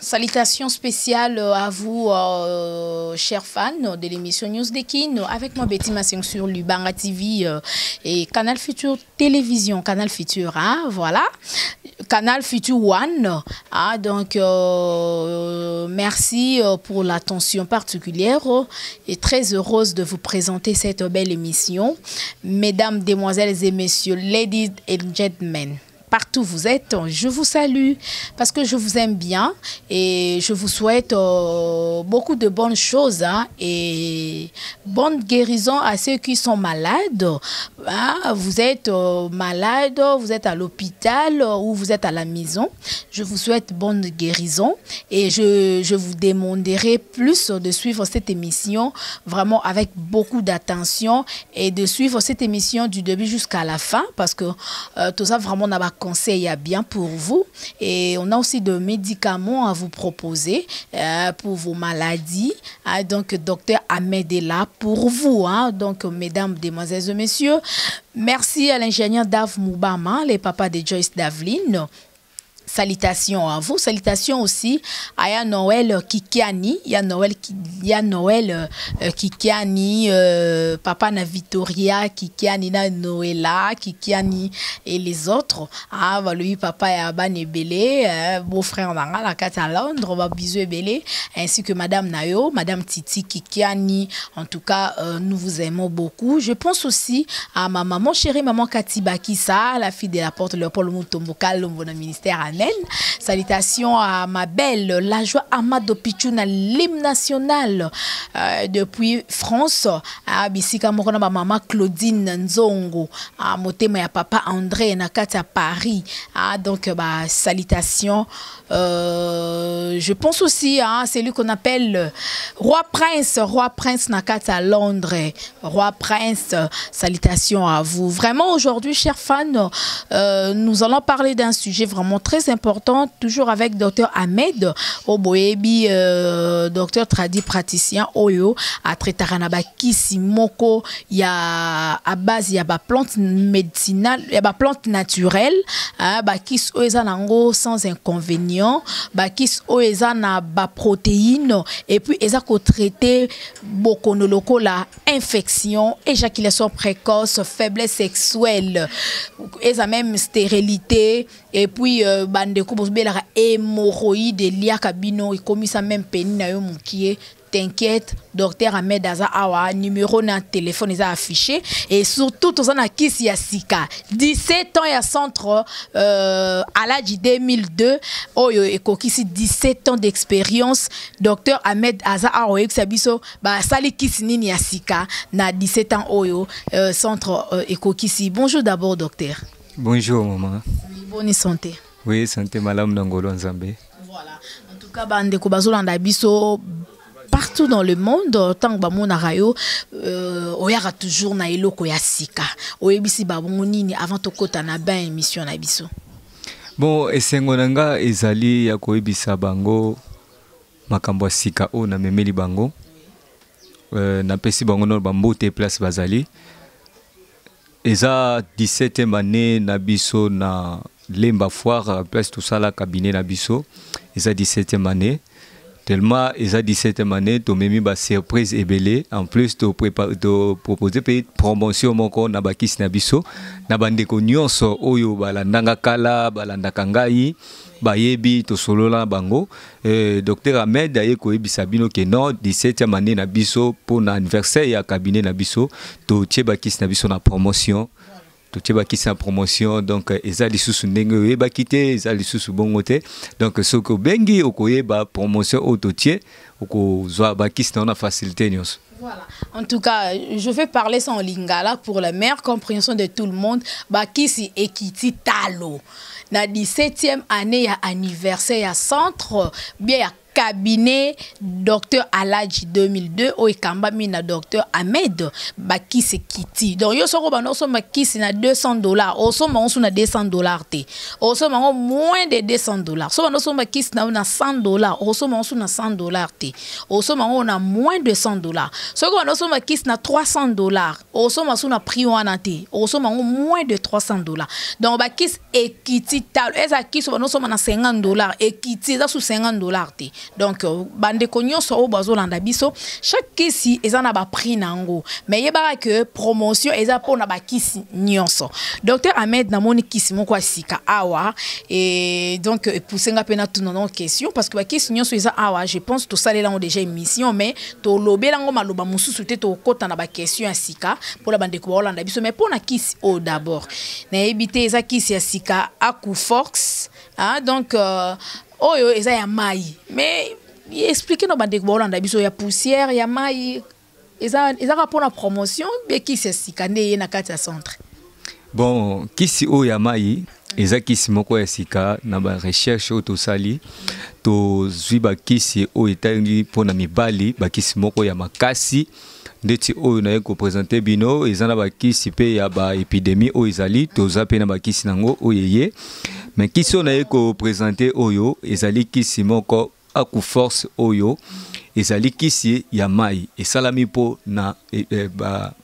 Salutations spéciales à vous, chers fans de l'émission News Dekin. Avec moi, Betty Massing sur Lubanga TV et Canal Futur Télévision, Canal Futur, hein, voilà. Canal Futur One. Ah, donc, merci pour l'attention particulière et très heureuse de vous présenter cette belle émission. Mesdames, Demoiselles et Messieurs, Ladies and Gentlemen. Partout où vous êtes, je vous salue parce que je vous aime bien et je vous souhaite beaucoup de bonnes choses et bonne guérison à ceux qui sont malades. Vous êtes malade, vous êtes à l'hôpital ou vous êtes à la maison. Je vous souhaite bonne guérison et je vous demanderai plus de suivre cette émission vraiment avec beaucoup d'attention et de suivre cette émission du début jusqu'à la fin parce que tout ça vraiment n'a pas conseil bien pour vous et on a aussi de médicaments à vous proposer pour vos maladies. Donc docteur Ahmed est là pour vous. Donc mesdames, demoiselles et messieurs, merci à l'ingénieur Dave Moubama, les papas de Joyce Davline. Salutations à vous, salutations aussi à ya Noël Kikiani, ya Noël Kikiani, papa na Victoria Kikiani na Noëlla Kikiani et les autres. Lui papa ya Banebele, beau-frère nanga la carte à Londres, va bisous ebele, ainsi que madame Nayo, madame Titi Kikiani. En tout cas, nous vous aimons beaucoup. Je pense aussi à ma maman chérie, maman Katiba Kissa, la fille de la porte Léopold Mutombokal, le ministère à salutations à ma belle, la joie Amado Pichouna, l'hymne national depuis France. À Bissika Morona, ma maman Claudine Nzongo, à Motema ya papa André Nakata Paris. Donc, salutations. Je pense aussi à celui qu'on appelle Roi Prince Nakata Londres. Roi Prince, salutations à vous. Vraiment, aujourd'hui, chers fans, nous allons parler d'un sujet vraiment très important, toujours avec Dr Ahmed Oboyebi, docteur praticien Oyo, à Tretaranaba Kisi Moko, il y a à base, il y a des plantes médicinales, il y a des plantes naturelles, Kis Oezanango sans inconvénient, Kis Oezana ba protéines, et puis ils ont traité beaucoup de locaux la infection, éjaculation précoce, faiblesse sexuelle, ils ont même stérilité, et puis bande la hémorroïde lia kabino et comme ça même peine na yo mukie. T'inquiète, docteur Ahmed Aza Awa, numéro na téléphone est affiché et surtout tout ça na kisi ya sika 17 ans ya centre à l'âge 2002 oyo et kokisi 17 ans d'expérience docteur Ahmed Aza Awa exabiso ba sali kisi nini ya sika na 17 ans oyo centre ekokisi. Bonjour d'abord docteur. Bonjour maman. Bonne santé. Oui, santé malam Nangolo Nzambe. Voilà. En tout cas, bande ko bazolanda biso partout dans le monde, tant que bamon arayo, oyara toujours na eloko ya sika. Oyebisi babongo nini avant to kota na ben émission na biso. Bon, esengo nanga ezali ya koyebisa bango makambo sika o na memeli bango. Na pesi bango no bambote place bazali. Eza 17e année na biso na Lemba Foire, place tout ça, la cabinet Nabiso, ils a 17e année. Tellement, ils a 17e année, tu m'as mis ma surprise et belé. En plus, tu proposer une promotion, mon corps, Nabakis Nabiso, Nabandeko Nyonso, Oyo, Balandanga Kala, Balandakangai, Bayebi, Tosolola Bango. Docteur Ahmed, d'ailleurs, Koebi Sabino, qui est non, 17e année Nabiso, pour l'anniversaire, il y a cabinet Nabiso, tu Tchebakis Nabiso, na promotion. Tu vas quitter sa promotion, donc ils ont des sous n'engue ba quitter, ils ont des sous bon côté, donc ce que bengi au koye ba promotion autotier, au ko zoa ba quitter on a facilité nous. Voilà. En tout cas, je vais parler sans lingala pour la meilleure compréhension de tout le monde. Ba kisi ekiti talo. Na 17e année ya anniversaire ya centre bien ya cabinet docteur Aladji 2002 o ekamba mina docteur Ahmed bakisi kiti donc yo soko bando so makisi na $200 o so mango na $200 te o so mango moins de $200 so bando so makisi na $100 o so mango na $100 te o so mango na moins de $100 so ko bando so makisi na $300 o so mango na prix wana te o so mango moins de $300 donc bakisi ekiti tal eza kisi bando so na $50 ekiti eza sous $50 te donc bande konyo so o bazolanda biso chaque kisi ezana ba prix nango mais yeba que promotion eza pona ba kisi nyonso docteur Ahmed namoni kisi moko asika awa et donc poussenga pena tout non question parce que ba kisi nyonso eza awa je pense to salela on déjà émission mais to lobela ngo maloba mususu te to kota na ba question asika pour la bande ko olanda biso mais pona kisi o d'abord na ebité eza kisi asika Akuforce hein donc oyo eza ya mai mais expliquez nos bande ko olanda biso ya poussière ya mai eza rapport na promotion be kisi sikane na kati ya centre bon kisi o ya mai eza kisi moko ya sika na ba recherche o to sali to zwiba kisi o etangi pona mibali ba kisi moko ya makasi ndeti o na ko présenter bino eza na ba kisi pe ya ba épidémie o ezali to za pe na ba kisi nango o yeye mais kisi o na ko présenter oyo ezali kisi moko Akuforce oyo ezali kisi ya mai esalami po na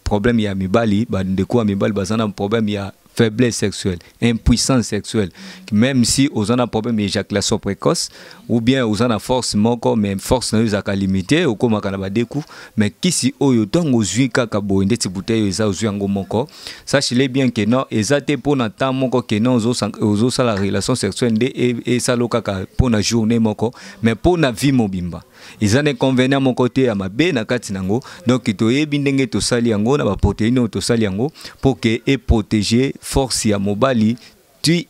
problème ya mibali ba ndeko ya mibali bazana problème ya faiblesse sexuelle, impuissance sexuelle. Même si vous avez un problème d'éjaculation précoce, ou bien vous avez une force moko, mais force n'est pas limitée, ou comme on a des coups, mais qui si vous avez un kakabo, une bouteille, vous avez un moko, sachez bien que non, exactement pour notre temps moko que non, vous avez la relation sexuelle et ça le kaka pour la journée moko, mais pour la vie mobimba. Ils ont un inconvénient mon côté à ma bé na kati nango donc to yebi ndenge to sali yango na ba protéine to sali yango pour que et protéger force ya mobali ti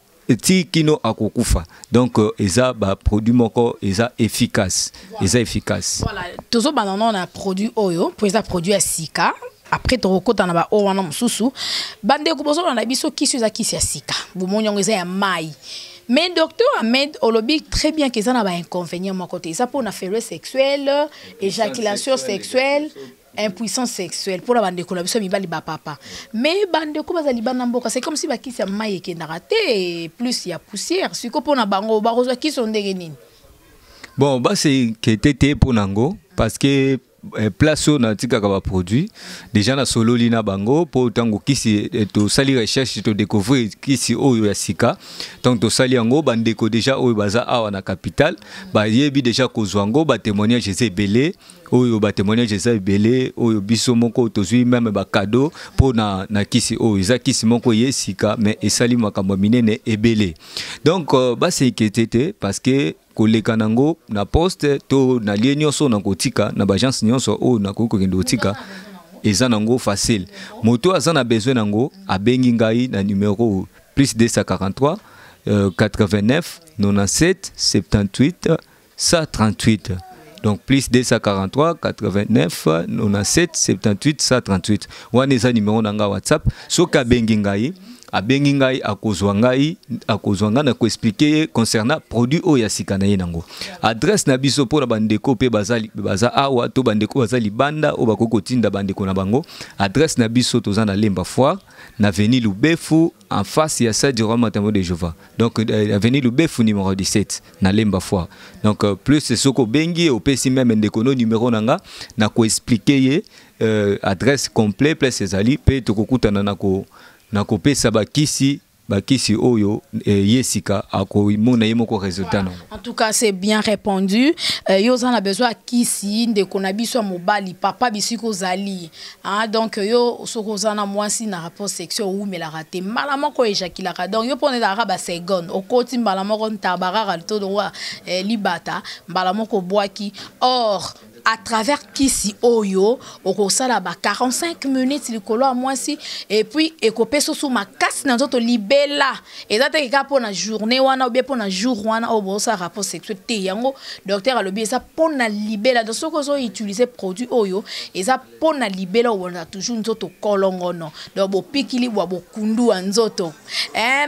kino akokufa donc eza ba produit moko eza efficace voilà tozo banana on a produit oyo pour eza produit à sika après to kota na ba o wana mususu bande ko bozo na biso kisi za kisi ya sika bu monyo eza ya mai. Mais docteur Ahmed Olobi très bien qu'ils en ont un inconvénient mon côté. Ça pour une faiblesse sexuelle, éjaculation sexuelle, impuissance sexuelle. Pour la bande de collaboration, il va li papa. Mais bande de collaboration, c'est comme si baki c'est maille qui n'a raté plus il y a poussière. Si pour na bango barozo qui sont des bon bah c'est que tété pour nango parce que place na tika ka ba produit déjà na solo lina bango pour tango kisi to sali recherche to découvrir kisi oyo ya sika donc to sali yango bandeko déjà oyo baza awa na capitale ba yebi déjà kozwango ba témoignage eza belé oyo ba témoignage eza belé oyo biso moko to zui même ba cadeau pour na kisi oyo eza kisi moko ye sika mais esali makambo minene ebelé donc ba c'est inquiété parce que koleka nango na poste to na lie nyonso na kotika na bagence nyonso o na kokokende kotika eza nango facile moto aza na besoin nango abengi ngai na numéro plus 243 89 97 78 138 donc plus 243 89 97 78 138 wana eza numéro nanga WhatsApp soka bengi ngai abengi ngai akozwanga na ko expliquer concernant produit o ya sikana ye nango adresse na biso pour bandeko pe baza awa to bandeko bazali banda o bakoko tinda bandeko na bango adresse na biso toza na Lemba Foire na avenue Lubefu en face ya Stade du Roi Matambo de Jova donc avenue Lubefu numéro 17 na Lemba Foire donc plus c'est soko bengi o pesi même ndeko no numéro nanga na ko expliquer adresse complet plus ezali pe to kokutana na kopesa bakisi oyo yesika akoimona yemoko résultat non. En tout cas c'est bien répondu. Yo on a besoin kisi ndeko na biso mobali papa bisiko zali hein donc yo sokozana mwasi na rapport sexuel ou mais la raté malama ko éjaculaka donc yo pone la raba seconde okoti malama ko ntabara to do libata malama ko boaki or à travers kisi oyo okosala ba 45 minutes likolo à mwasi et puis ekopeso sous makasi na nzoto libela ezate ka pona journée wana ou bien pona jour wana o sa rapport sexuel te yango docteur alobi eza pona libela donc soko zo utiliser produit oyo eza pona libela wana toujours nzoto kolongono donc bo pikili bo kundu nzoto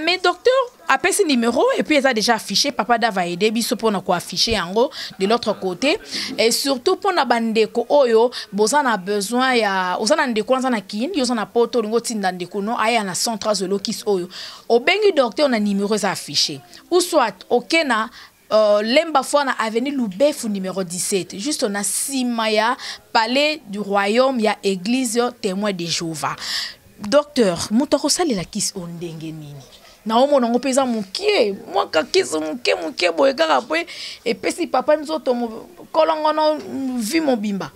mais docteur Après ce numéro, et puis ils ont déjà affiché, papa va aider, biso pour nous afficher en haut de l'autre côté. Et surtout pour nous bandeko oyo, vous en a besoin, ya, vous en a ndeko, vous en a kin, vous en a poto, vous en a ndeko, non, aya na centre zolokis oyo. Au bengi docteur, on a numéro affiché. Ou soit, ok na, Lemba fois na avenue Loubef numéro 17. Juste on a Simaya, palais du royaume, il y a église témoin de Jéhovah. Docteur, mutoko sali la kis ondenge nini. Na omo na ngopeza mukie, moi ka kis mukie boye kaka pwe et pesi papa nzoto kolongo no vi mobimba.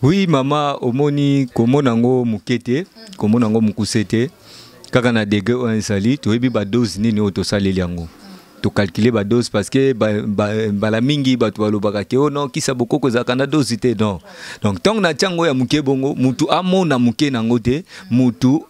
Oui mama omoni komonango mukete, komonango mukusete. Kaka na dege on sali, to ebi ba dose nini oto sali yango. To calculer ba dose parce que la mingi ba to balobaka ke oh non ki sa boko ko zakana dose te non. Donc tant na tiango ya muke bongo mutu amona muke nango te, mutu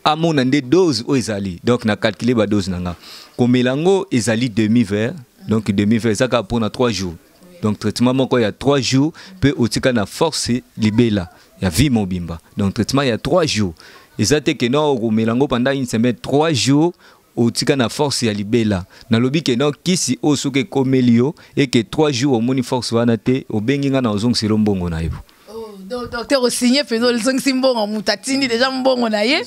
amona nde dose o ezali. Donc na calculer ba dose nanga. Komelango ezali demi-verre, donc demi-verre ça ka pour na 3 jours. Donc traitement moko ya 3 jours peut otika na force libela ya vie mobimba. Donc traitement il y a 3 jours. Et ça te que non komelango pendant une semaine 3 jours au tika na force ya libela na lobi ke no kisi o soke komelio et que 3 jours au moni force wana te o benginga na ozong silombongo na yebo. Docteur au signé fait le zong simbongo en mutatini déjà mbongo na ye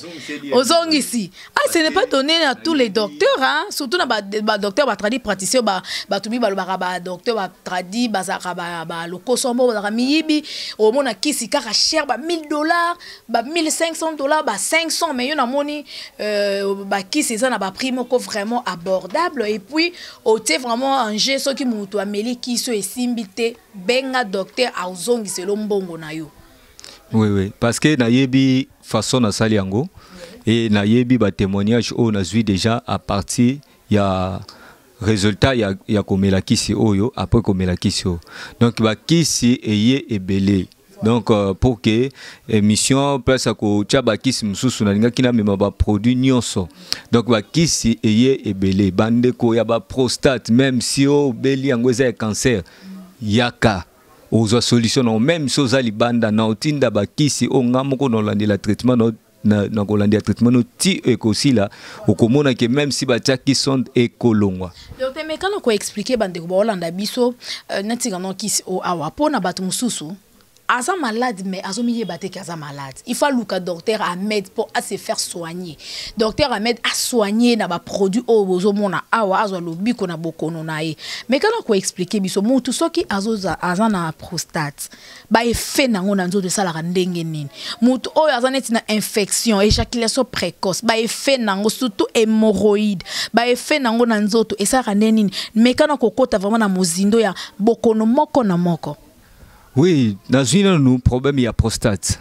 ozong ici. Ah ce n'est pas donné à tous les docteurs hein, surtout na ba docteur ba tradi praticien ba tubi ba docteur ba tradi ba le kosombo ba miyibi au mona kisi kaka cher ba $1000 ba $1500 ba 500 mais yon a moni ba kisi ça na ba prix moko vraiment abordable et puis au té vraiment un geste so ki mutu ameli kiso esimbite benga docteur a ozong silombongo na yo. Oui, oui, parce que na yebi façon na sali yango et na yebi ba témoignage on a vu déjà à partir ya résultat ya komela kisi oyo après komela kisi o. Donc ba kisi eye ebele. Donc pour que émission place ko tia ba kisi mususu na linga kina mema ba produit nyonso. Donc ba kisi eye ebele bande ko ya ba prostate même si o beli yango za cancer yaka aux solutions même chose à libanda na otinda bakisi o ngamoko no landela traitement na kolandia traitement no ti ekosila okomona ke même si batiaki sonde ekolongwa. Docteur mais quand on ko expliquer bande ko bolanda biso natinga no kisi o awa pona batu mususu Aza malade, mais azo miye bate ki aza malade. Il faut que docteur Ahmed pour se faire soigner. Docteur Ahmed a soigné na ba produit o bozo mona awa azo lobi ko na bokono na ye. Mais quand on ko expliquer biso mutu soki aza na prostate, ba effet nango na nzo de sala ndenge nini. Mutu o aza neti na infection, éjaculation précoce, ba effet nango surtout hémorroïde, ba effet nango na nzoto et ça nini. Mais quand on ko kota vraiment na mozindo ya bokono moko na moko. Oui, dans une problème il y a prostate.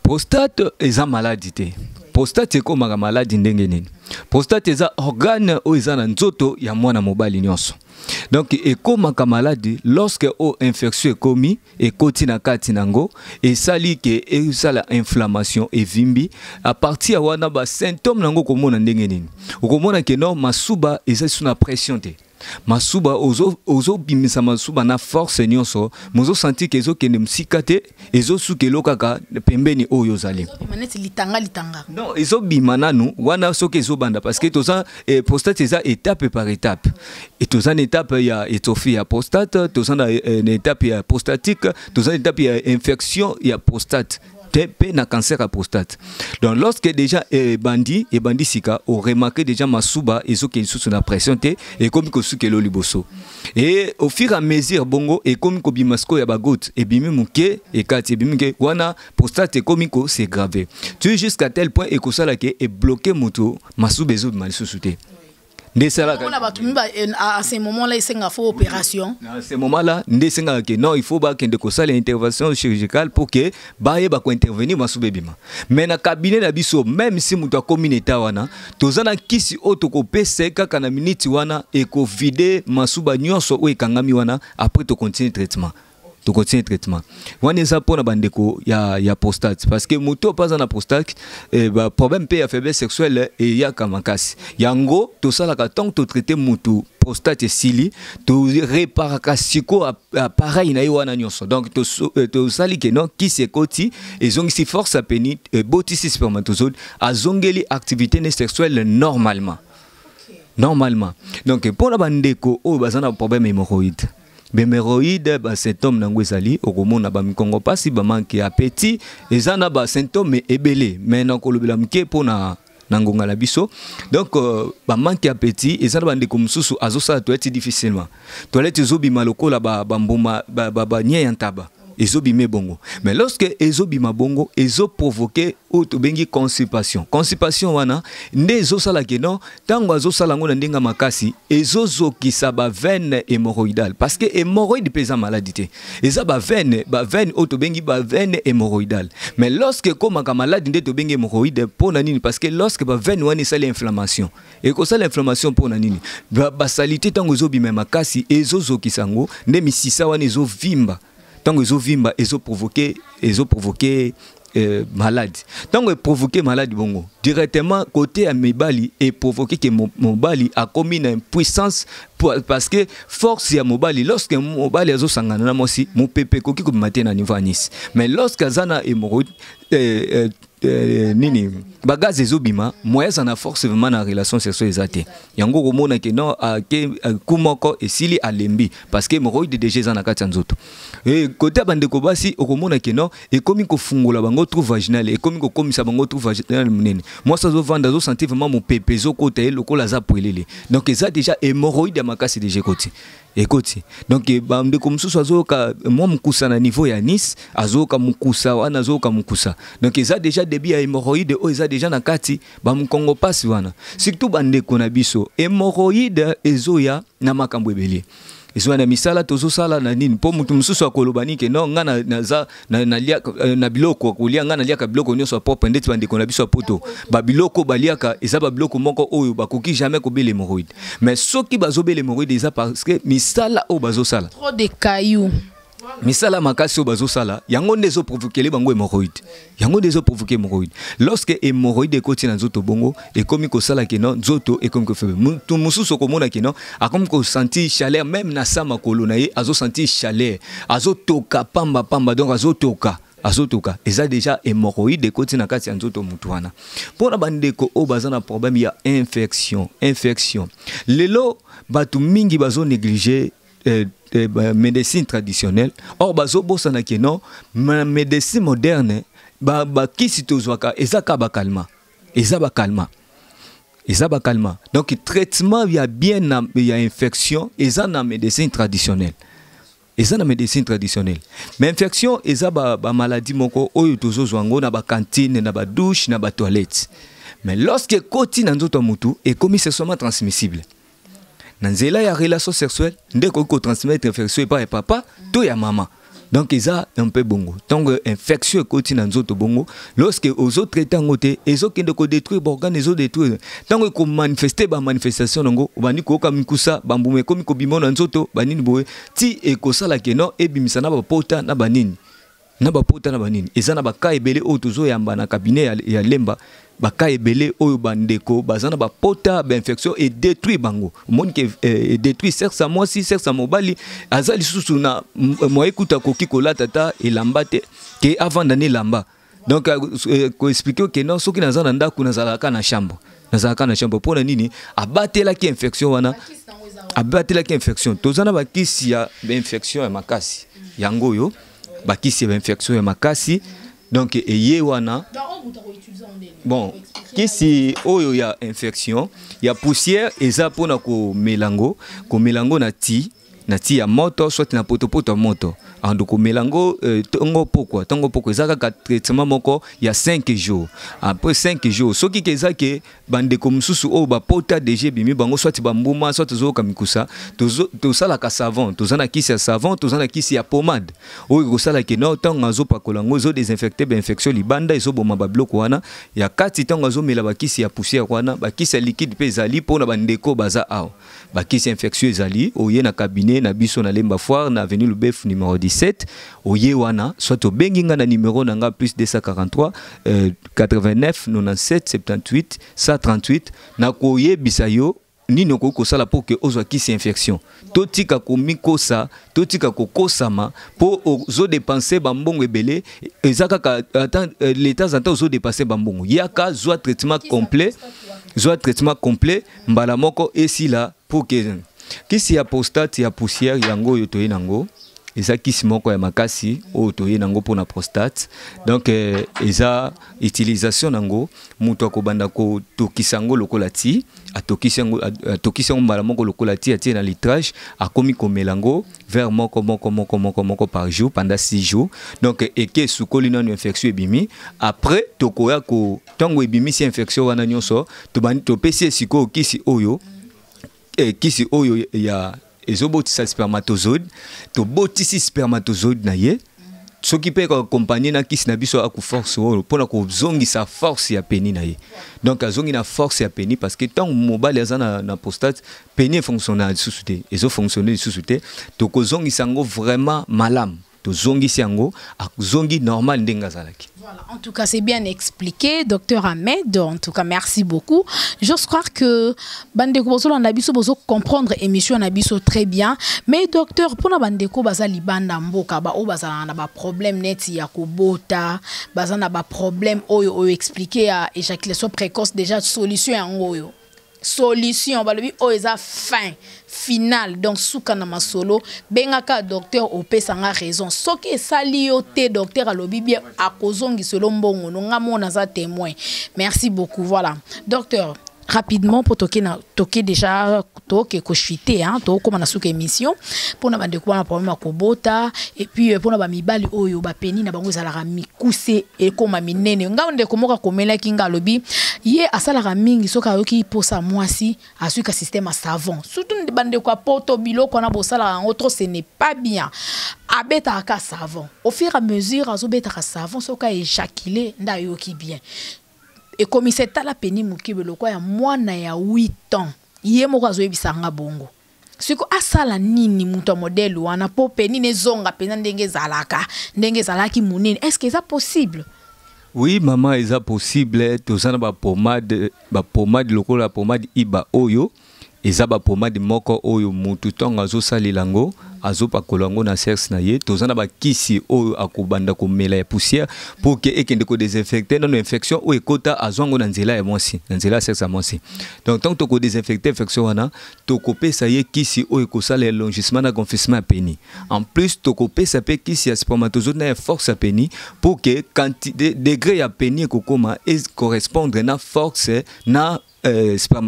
Prostate est une maladie. Prostate c'est comme une maladie ndenge. Prostate est un organe où est un nzoto ya mwana mobali nyonso. Donc et comme une maladie lorsque o infection est commis et kotina katinango et sali que et sala inflammation et vimbi à partir wana ba symptômes nango komona ndenge nini. Okomona ke no masuba eza sous la pression te. Masuba ozo bimisa masuba na force nyonso mozo sentir que ezo kende msikate ezo sukelo kaka pembeni oyo zali maneti litanga non ezo bimana nu wana soke ezo banda parce que toza prostate eza étape par étape et toza une étape ya étophie ya prostate toza une étape ya prostatique toza une étape ya infection ya prostate na cancer à prostate. Donc lorsque déjà bandi sika ont remarqué déjà masuba et ce qui sous la pression et comme que sous que liboso et au fur et à mesure bongo et comme que bimasko ya bagout et bimi muke et kati bimi ke wana prostate comme que c'est grave. Tu es jusqu'à tel point et que ça là que est bloqué moto masuba ezo mal sous-souté. À ce moment-là, il faut faire opération. À ce moment-là, non, il faut que l'intervention chirurgicale pour que ba ko intervenir masubebima. Mais na cabinet na biso même si muto communauté wana, tozana kisi otoko pese kaka na minute wana et ko vider masuba nyonso o ekangami wana après to continuer traitement. To continuer traitement. Wana eza pona bandeko ya prostate parce que muto pas na prostate ba problème pe ya faiblesse sexuelle et ya kamakasi. Yango to sala ka tant to traiter mutu prostate sili to réparer siko pareil na wana nyonso. Donc to sali ke non ki se koti et zongi si force a peni botisi spermatozoïde a zongeli activité sexuelle normalement. Normalement. Donc, pour la bandeko, oh, bah, ça a un problème hémorroïde. L'hémorroïde, bah, symptôme n'angwezali, au moment na ba mikongo pasi, ba manque appétit, et ça n'a pas symptôme ébélé. Mais non, kolobela mke pour na nangonga la biso. Donc, ba manque appétit, et ça n'a pas de comme sous azo ça toilette difficilement. Toilette zobi maloko la ba mboma ba nye yantaba. Ezobime bongo. Mais lorsque ezobima bongo, ezo provoquer auto bengi constipation. Constipation wana nde ezo sala ke non tango azo sala ngo na ndinga makasi ezo zokisa ba veine hémorroïdale parce que hémorroïde pesa maladie. Eza ba veine auto bengi ba veine hémorroïdale. Mais lorsque comme ka maladie nde to bengi hémorroïde pour na nini parce que lorsque ba veine wana sala inflammation. Et ko sala inflammation pour na nini? Ba salité tango ezobima makasi ezo zokisa ngo nde misisa wana ezo vimba. Tant que ils ont provoqué maladie. Tant que provoqué maladie bongo directement côté à Mibali et provoqué que Mobali a commis une puissance parce que force ya Mobali lorsque Mobali a zo sangana na mosi mon pépé koki ko matin na niveau Nice. Mais lorsque zana hémorroïde nini bagaz ezobima moya sana force vraiment na relation sexuelle ezate yango komona ke non ke kumoko esili alembi parce que hémorroïde déjà zana kati nzoto et côté bande ko basi okomona ke non et komi ko fungola bango trou vaginal et komi ko komisa bango trou vaginal munene moi ça zo vanda zo sentir vraiment mon pépé zo côté lokola za poelele donc ça déjà hémorroïde makasi déjà côté. Écoute, donc bande comme ça azoka moi mukusa na niveau ya Nice azoka mukusa wana azoka mukusa donc ça déjà début ya hémorroïde o ça déjà na kati ba mkongo pasi wana surtout bande kona biso hémorroïde ezoya na makambo ebele ezo na misala tozo sala na nini po mutu mususu akolobani ke non ngana na lia na biloko kolia ngana lia ka biloko nyoso propre ndeti bande kona biso poto ba biloko baliaka eza ba biloko moko oyo bakoki jamais ko bele hémorroïde mais soki bazobele hémorroïde eza parce que misala o bazo sala trop de cailloux misala makasi o bazo sala yango ndezo provoquer bango hémorroïde yango ndezo provoquer hémorroïde lorsque hémorroïde ekoti na nzoto bongo ekomi ko sala ke non nzoto ekomi ko febe tout mususu komona ke non akomi ko sentir chaleur même na sama kolona ye azo sentir chaleur azo toka pamba donc azo toka eza déjà hémorroïde ekoti na kati ya nzoto mutu wana pona bandeko o bazana problème ya infection lelo batu mingi bazo négliger médecine traditionnelle or bazo bosana ke non médecine moderne ba kisi tozwaka ezaka bakalma donc traitement ya bien ya infection eza na médecine traditionnelle mais infection eza ba maladie moko oyo tozozwa ngo na ba cantine na ba douche na ba toilette mais lorsque koti na nzoto mutu et comme c'est seulement transmissible nanzela ya relation sexuelle ndeko ko transmettre infection par papa to ya mama donc ça un peu bongo donc infection koti na nzoto bongo lorsque aux autres traitant ngote ezo kende ko détruire organes ezo détruire donc ko manifester ba manifestation ngo bani ko ka mikusa bambume komi ko bimona nzoto banini boye ti e ko sala ke non e bimisa na ba pota na banini eza na ba ka ebele o tozo yamba na cabinet ya lemba baka ebele oyo bandeko bazana ba pota ba infection et détruit bango monde que détruit sexe moi si sexe mobali azali susu na moi écoute koki kolata ta elambate ke avant d'année lamba donc ko expliquer que non soki nazana ndako nazalaka na chambre pour nini abatela ki infection wana abatela ki infection tozana ba kisi ya infection ya makasi yango yo ba kisi ya infection ya makasi donc eye wana bon kisi oyo ya infection ya poussière eza pona ko melango na ti ya moto soit na poto moto ando ko melango tongo poko eza ka traitement moko ya 5 jours après 5 jours soki keza ke bande ko mususu o ba pota DG bimi bango soit bambuma soit zo kamikusa to sala ka savon to zana kisi ya savon to zana kisi ya pommade o ko sala ke no tonga zo pakola ngo zo désinfecter ba infection libanda ezo boma ba bloc wana ya kati tonga zo mela ba kisi ya poussière wana ba kisi ya liquide pe zali pona bandeko baza aw ba kisi infection ezali oye na cabinet na biso na Lemba Foire na avenue Lubef numéro 17 oye wana soit au benginga na numéro nanga plus 243 89 97 78 138 na koye bisayo nino ko sala pour que ozwa kisi infection totika komikosa totika kokosama pour ozo dépenser bambongo ebele ezaka ka l'état zanta ozo dépenser bambongo yaka zwa traitement complet soit traitement complet mbala moko esi là pour que kisi ya prostate ya poussière yango yo toye nango eza kisi moko ya makasi oyo toye nango mpona prostate donc eza utilisation nango mutu akobanda kotokisa yango lokola ti atokisi yango mbala moko lokola ti atie na litrage akomi komela yango vers moko par jour pendant 6 jours donc eke sukoli nano infection ebimi après tokoya ko ntango ebimisi infection wana nyonso topesi esikoyo kisi oyo ya ezobotisa spermatozoïde to botisi spermatozoïde na ye soki pe ko accompagner na kisi na biso aku force oyo pona ko zongisa force ya peni na ye donc azongi na force ya peni parce que tant mobile aza na prostate peni fonctionne sous te ezo fonctionner sous te to ko zongisa ngo vraiment malamu to zongisi yango zongi normal ndenga zalaki. Voilà, en tout cas, c'est bien expliqué, docteur Ahmed. En tout cas, merci beaucoup. J'ose croire que Bandeko Bozolo Nabiso Bozo comprendre l'émission Nabiso très bien. Mais docteur, pour la Bandeko Baza Libanda Mboka, Baza na ba problème net ya kobota, Baza na ba problème oyo expliqué à éjaculation précoce déjà solution en oyo. Solution, balobi oeza fin final donc soukana masolo bengaka docteur opé sanga raison soki sali yo te docteur alobi bien akozongi solo mbongo nga mona za témoin. Merci beaucoup. Voilà docteur, rapidement pour toquer déjà toquer koshite hein to comme na souka émission pour na bande kwa problème akobota et puis pour na ba mibali oyo ba peni na bango zala mikuse et comme minene nga onde komoka komela kinga lobi ye asala mingi soka yoki posa mwasi asuka système à savon surtout bande kwa poto biloko na bosala en autre ce n'est pas bien abeta ka savon au fur et à mesure azobeta ka savon soka éjaculer nda yoki bien. Et comme c'est à la peine mukibe lokwa ya mwana ya 8 ans ye moko azoyebisanga bongo siko asala nini muto modèle wana po peni nezonga pena ndenge zalaki munene est-ce que ça possible? Oui maman, est possible tozana ba pomade lokola pomade iba oyo eza ba pomade moko oyo mutu tonga azo salilango azo pakolango na sexe na ye tozana ba kisi oyo akobanda komela ya poussière pour que ekende ko désinfecter non infection ou ekota azwango na nzela ya mwasi na nzela sexe ya mwasi donc tant to ko désinfecter infection wana to kopesa ye kisi oyo ekosala élongissement na gonflement ya peni en plus to kopesa pe kisi ya spermatozoïde na force ya peni pour que quantité degré ya peni ekokoma correspondre na force na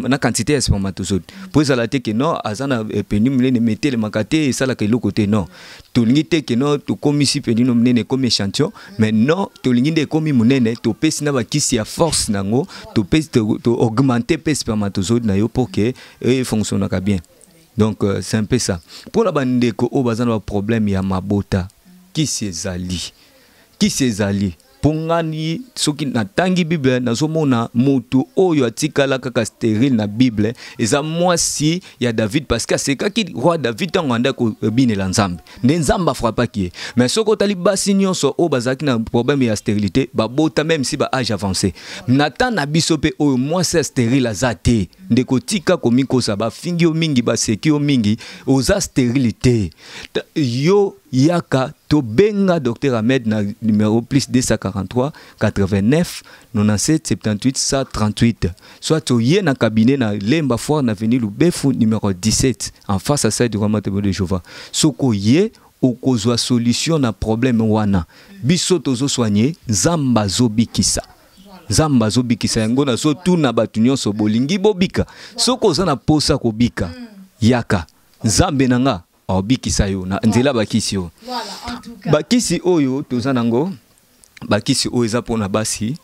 na quantité de spermatozoïde pour ça la que non azana peni mlene mettre le makate et ça la que le côté non to lingite que non to comme ici peni no mlene comme échantillon mais non to linginde comme mlene to pesi na ba kisi ya force nango to pesi to augmenter pe spermatozoïde na yo pour que fonctionne bien donc c'est un peu ça pour la bande ko o bazana ba problème ya mabota kisi ezali pongani soki na tangi Bible nazomona mutu oyo atikala kaka stérile na Bible eza mwasi ya David parce que c'est kaki roi David tanganda ko binela nzambe nzamba frappaki mais soko tali basi nyonso o bazaki na problème ya stérilité babota même si ba âge avancé natan na bisope oyo mwasi stérile azate ndeko tika komiko sa ba fingi o mingi ba seki o mingi oza stérilité yo yaka to benga docteur Ahmed na numéro plus 243 89 97 78 138 soit to yé na cabinet na Lemba Foire na avenue Lubefu numéro 17 en face à celle du Roi de Jéhovah soko yé okozwa solution na problème wana biso tozo soigner zamba zobikisa zamba zobikisa yango na so tuna batu nyonso bolingi bobika soko za na posa kobika yaka zambe nanga obikisa yo na nzela bakisi yo bakisi oyo tozanango bakisi oyo eza pona basi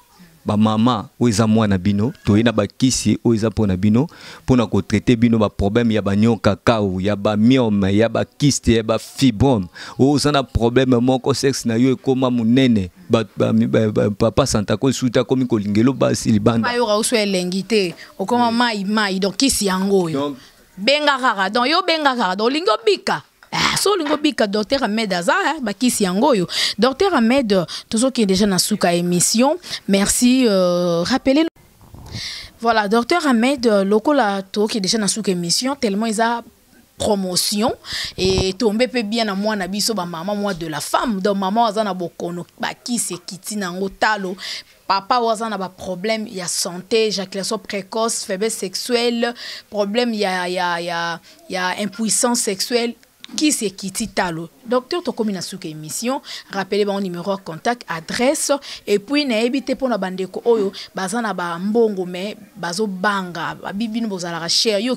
ba mama oyo eza mwana bino toyena bakisi oyo eza pona bino pona ko traiter bino ba problème ya banyoka kakao ya ba myome ya ba kyste ya ba fibrome oyo zana problème moko sexe na yo ekoma munene papa santa ko suta komi ko lingelo basi libanda ayo ra uswe lengite okoma mai donc kisi yango yo benga kaka donc yo benga kaka donc lingo bika so lingo bika docteur Ahmed aza bakisi yango yo docteur Ahmed toujours qui est déjà na souka émission merci rappelez voilà docteur Ahmed lokola to qui est déjà na souka émission tellement ils a promotion et tomber peut bien à moi na biso ba maman moi de la femme donc maman azana bokono ba ki se kiti nango talo papa azana ba problème il y a santé éjaculation précoce faiblesse sexuelle problème il y a impuissance sexuelle qui c'est kiti talo docteur to comme na souke émission rappelez mon numéro de contact adresse et puis na ebité pour na bandeko oyo bazana ba mbongo mais bazo banga ba bibino bozala share yo